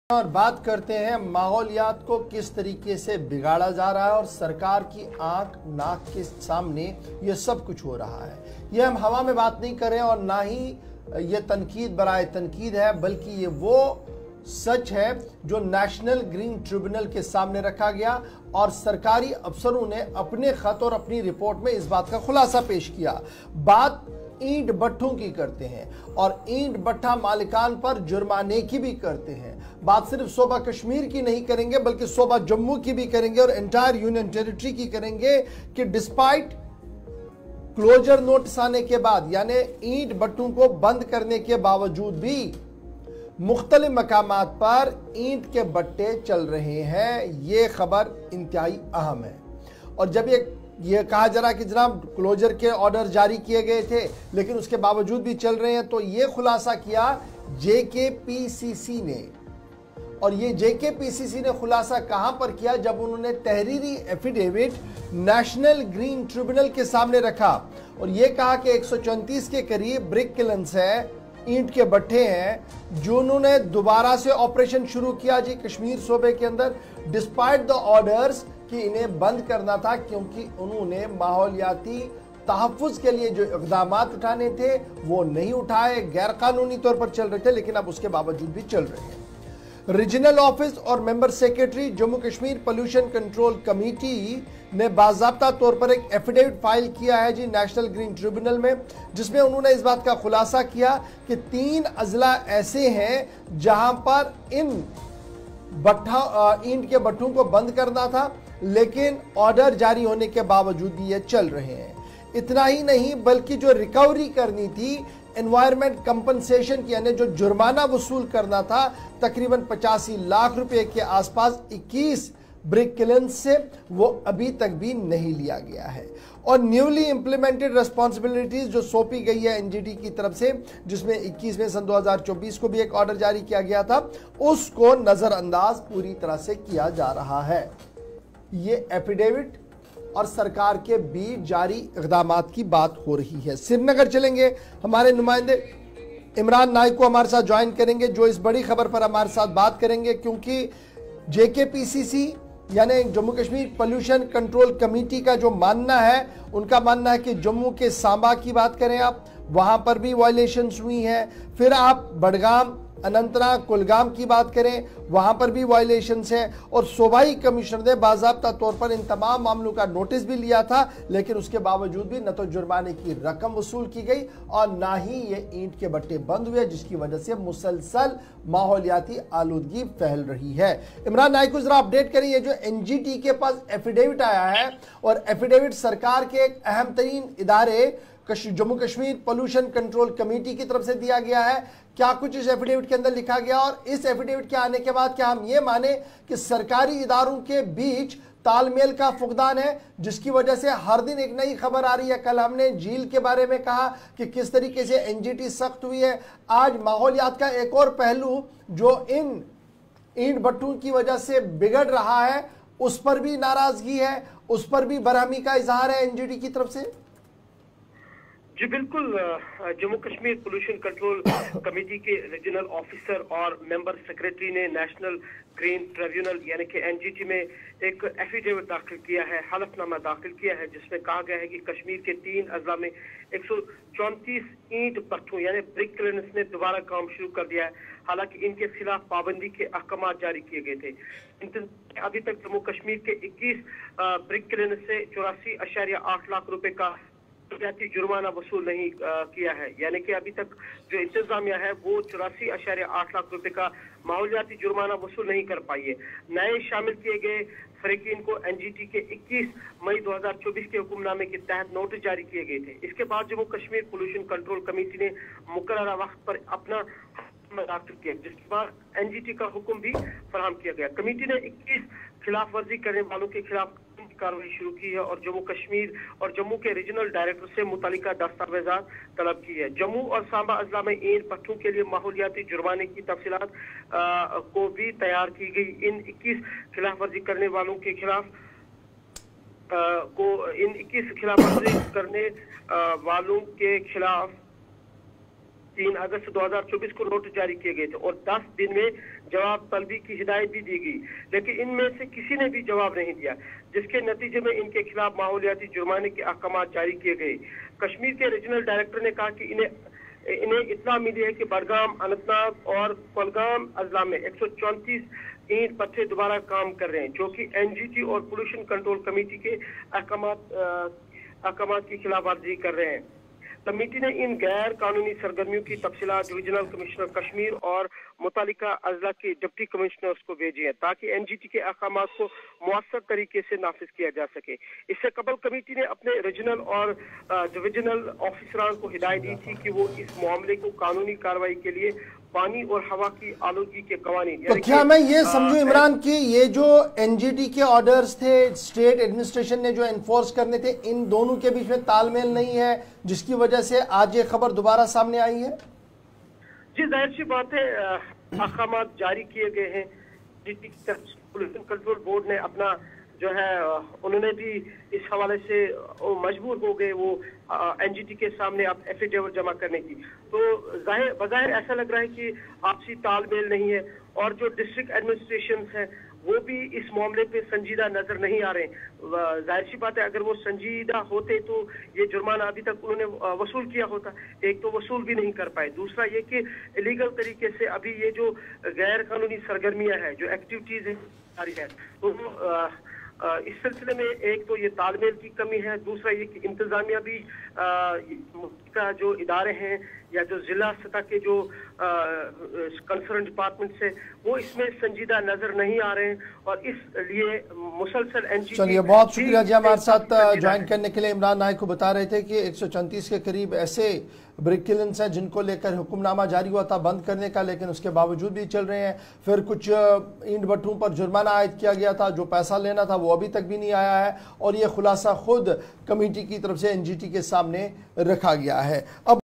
और बात करते हैं माहौलियात को किस तरीके से बिगाड़ा जा रहा है और सरकार की आंख नाक के सामने ये सब कुछ हो रहा है। ये हम हवा में बात नहीं कर रहे हैं और ना ही ये तनकीद बराए तनकीद है, बल्कि ये वो सच है जो नेशनल ग्रीन ट्रिब्यूनल के सामने रखा गया और सरकारी अफसरों ने अपने खत और अपनी रिपोर्ट में इस बात का खुलासा पेश किया। बात ईंट भट्ठों की करते हैं और ईंट भट्ठा मालिकान पर जुर्माने की भी करते हैं। बात सिर्फ सूबा कश्मीर की नहीं करेंगे बल्कि सूबा जम्मू की भी करेंगे और एंटायर यूनियन टेरिटरी की करेंगे कि डिस्पाइट क्लोजर नोटिस आने के बाद, यानी ईंट भट्ठों को बंद करने के बावजूद भी मुख्तलिफ मकामात पर ईंट के भट्टे चल रहे हैं। ये खबर इंतहाई अहम है। और जब ये कहा जा रहा कि जनाब क्लोजर के ऑर्डर जारी किए गए थे लेकिन उसके बावजूद भी चल रहे हैं, तो ये खुलासा किया JKPCC ने। और ये JKPCC ने खुलासा कहां पर किया? जब उन्होंने तहरीरी एफिडेविट नेशनल ग्रीन ट्रिब्यूनल के सामने रखा और ये कहा कि 134 के करीब ब्रिक किलन्स है, ईंट के भट्टे हैं, जो उन्होंने दोबारा से ऑपरेशन शुरू किया जी कश्मीर सूबे के अंदर, डिस्पाइट द ऑर्डर्स कि इन्हें बंद करना था क्योंकि उन्होंने माहौलियाती तहफ़्फ़ुज़ के लिए जो इक़दामात उठाने थे वो नहीं उठाए, गैर कानूनी तौर पर चल रहे थे, लेकिन अब उसके बावजूद भी चल रहे हैं। रीजनल ऑफिस और member secretary Jammu Kashmir pollution control committee ने बाज़ाब्ता तौर पर एक एफिडेविट फाइल किया है जी नेशनल ग्रीन ट्रिब्यूनल में, जिसमें उन्होंने इस बात का खुलासा किया कि 3 अजला ऐसे हैं जहां पर इन ईंट के भट्ठों को बंद करना था लेकिन ऑर्डर जारी होने के बावजूद भी ये चल रहे हैं। इतना ही नहीं बल्कि जो रिकवरी करनी थी एनवायरमेंट कंपनसेशन की, यानी जो जुर्माना वसूल करना था तकरीबन 85 लाख रुपए के आसपास 21 ब्रिक किलन्स से, वो अभी तक भी नहीं लिया गया है। और न्यूली इंप्लीमेंटेड रिस्पॉन्सिबिलिटीज जो सौंपी गई है NGT की तरफ से, जिसमें 21 में सन 2024 को भी एक ऑर्डर जारी किया गया था, उसको नजरअंदाज पूरी तरह से किया जा रहा है। ये एफिडेविट और सरकार के बीच जारी इक़दामात की बात हो रही है। श्रीनगर चलेंगे, हमारे नुमाइंदे इमरान नाइक को हमारे साथ ज्वाइन करेंगे जो इस बड़ी खबर पर हमारे साथ बात करेंगे, क्योंकि JKPCC यानी Jammu Kashmir pollution control committee का जो मानना है, उनका मानना है कि जम्मू के सांबा की बात करें आप, वहां पर भी वायलेशंस हुई हैं। फिर आप बडगाम, अनंतनाग, कुलगाम की बात करें, वहां पर भी वायलेशंस है। और सूबाई कमिश्नर ने बाज़ाब्ता तौर पर इन तमाम मामलों का नोटिस भी लिया था, लेकिन उसके बावजूद भी न तो जुर्माने की रकम वसूल की गई और ना ही ये ईंट के भट्टे बंद हुए, जिसकी वजह से मुसलसल माहौलियाती आलूदगी फैल रही है। इमरान नाइक को जरा अपडेट करें, ये जो NGT के पास एफिडेविट आया है और एफिडेविट सरकार के एक अहम तरीन इदारे Jammu Kashmir pollution control committee की तरफ से दिया गया है, क्या कुछ इस एफिडेविट के अंदर लिखा गया? और इस एफिडेविट के आने के बाद क्या हम ये माने कि सरकारी इदारों के बीच तालमेल का फुकदान है, जिसकी वजह से हर दिन एक नई खबर आ रही है? कल हमने झील के बारे में कहा कि किस तरीके से NGT सख्त हुई है, आज माहौलियात का एक और पहलू जो इन ईंट भट्टों की वजह से बिगड़ रहा है, उस पर भी नाराजगी है, उस पर भी बरहमी का इजहार है NGT की तरफ से। जी बिल्कुल, Jammu Kashmir pollution control committee के रीजनल ऑफिसर और मेंबर सेक्रेटरी ने नेशनल ग्रीन ट्रिब्यूनल यानी कि NGT में एक एफिडेविट दाखिल किया है, हलफनामा दाखिल किया है, जिसमें कहा गया है कि कश्मीर के 3 अजला में 134 ईंट भट्ठों यानी ब्रिक किलन्स ने दोबारा काम शुरू कर दिया है। हालांकि इनके खिलाफ पाबंदी के अहकाम जारी किए गए थे। अभी तक जम्मू कश्मीर के 21 ब्रिक किलन्स से 84.8 लाख रुपए का जुर्माना वसूल नहीं किया है, यानी कि अभी तक जो इंतजामिया है वो 84.8 लाख रुपए का माहौलियाती जुर्माना वसूल नहीं कर पाई है। नए शामिल किए गए फरीकीन को NGT के 21 मई 2024 के हुक्मनामे के तहत नोटिस जारी किए गए थे। इसके बाद Jammu Kashmir pollution control committee ने मुकर्ररा वक्त पर अपना दाखिल किया, जिसके बाद NGT का हुक्म भी फराहम किया गया। कमेटी ने 21 खिलाफ वर्जी करने वालों के खिलाफ कार्रवाई शुरू की है और जम्मू कश्मीर और जम्मू के रीजनल डायरेक्टर से मुतालिका दस्तावेजात तलब की है। जम्मू और सांबा अजला में ईंट भट्ठों के लिए माहौलियाती जुर्माने की तफसीलात को भी तैयार की गई। इन 21 खिलाफ वर्जी करने वालों के खिलाफ इन 21 खिलाफ वर्जी करने वालों के खिलाफ 3 अगस्त 2024 को नोटिस जारी किए गए थे और 10 दिन में जवाब तलबी की हिदायत भी दी गई, लेकिन इनमें से किसी ने भी जवाब नहीं दिया, जिसके नतीजे में इनके खिलाफ माहौलियाती जुर्माने के अहकाम जारी किए गए। कश्मीर के रीजनल डायरेक्टर ने कहा कि इन्हें इत्तला मिली है कि बडगाम, अनंतनाग और कुलगाम अजला में 134 ईंट भट्ठे दोबारा काम कर रहे हैं, जो कि एनजीटी और पोल्यूशन कंट्रोल कमेटी के अहकाम की खिलाफवर्जी कर रहे हैं। कमेटी ने इन गैर कानूनी सरगर्मियों की तफसीलात डिविजनल कमिश्नर कश्मीर और मुतालिका अजला के डिप्टी कमिश्नर्स को भेजी है, ताकि एनजीटी के अहकाम को मुअस्सर तरीके से नाफिज किया जा सके। इससे कबल कमेटी ने अपने रीजनल और डिविजनल ऑफिसरान को हिदायत दी थी कि वो इस मामले को कानूनी कार्रवाई के लिए पानी और हवा की आलूगी के कवानीन। तो क्या मैं ये समझूं इमरान कि ये जो एनजीटी के ऑर्डर्स थे, स्टेट एडमिनिस्ट्रेशन ने जो एनफोर्स करने थे, इन दोनों के बीच में तालमेल नहीं है, जिसकी वजह से आज ये खबर दोबारा सामने आई है? जी, जाहिर सी बात है, अहकाम जारी किए गए हैं। पोल्यूशन कंट्रोल बोर्ड ने अपना जो है उन्होंने भी इस हवाले से मजबूर हो गए वो एनजीटी के सामने अब एफिडेविट जमा करने की। तो बज़ाहिर ऐसा लग रहा है कि आपसी तालमेल नहीं है और जो डिस्ट्रिक्ट एडमिनिस्ट्रेशन है वो भी इस मामले पे संजीदा नजर नहीं आ रहे। जाहिर सी बात है, अगर वो संजीदा होते तो ये जुर्माना अभी तक उन्होंने वसूल किया होता। एक तो वसूल भी नहीं कर पाए, दूसरा ये कि इलीगल तरीके से अभी ये जो गैर कानूनी सरगर्मियां हैं, जो एक्टिविटीज है, तो इस सिलसिले में एक तो ये तालमेल की कमी है, दूसरा ये कि इंतजामिया भी का जो इदारे हैं या जो जिला सतह के जो कंसर्न डिपार्टमेंट से वो इसमें संजीदा नजर नहीं आ रहे हैं और इसलिए मुसलसल एनजीटी। चलिए, बहुत शुक्रिया जी हमारे साथ ज्वाइन करने के लिए। इमरान नाइक को बता रहे थे कि 134 के करीब ऐसे ब्रिक किलन्स हैं जिनको लेकर हुक्मनामा जारी हुआ था बंद करने का, लेकिन उसके बावजूद भी चल रहे हैं। फिर कुछ ईंट भट्ठों पर जुर्माना आयद किया गया था, जो पैसा लेना था वो अभी तक भी नहीं आया है और ये खुलासा खुद कमेटी की तरफ से एनजीटी के सामने रखा गया है। अब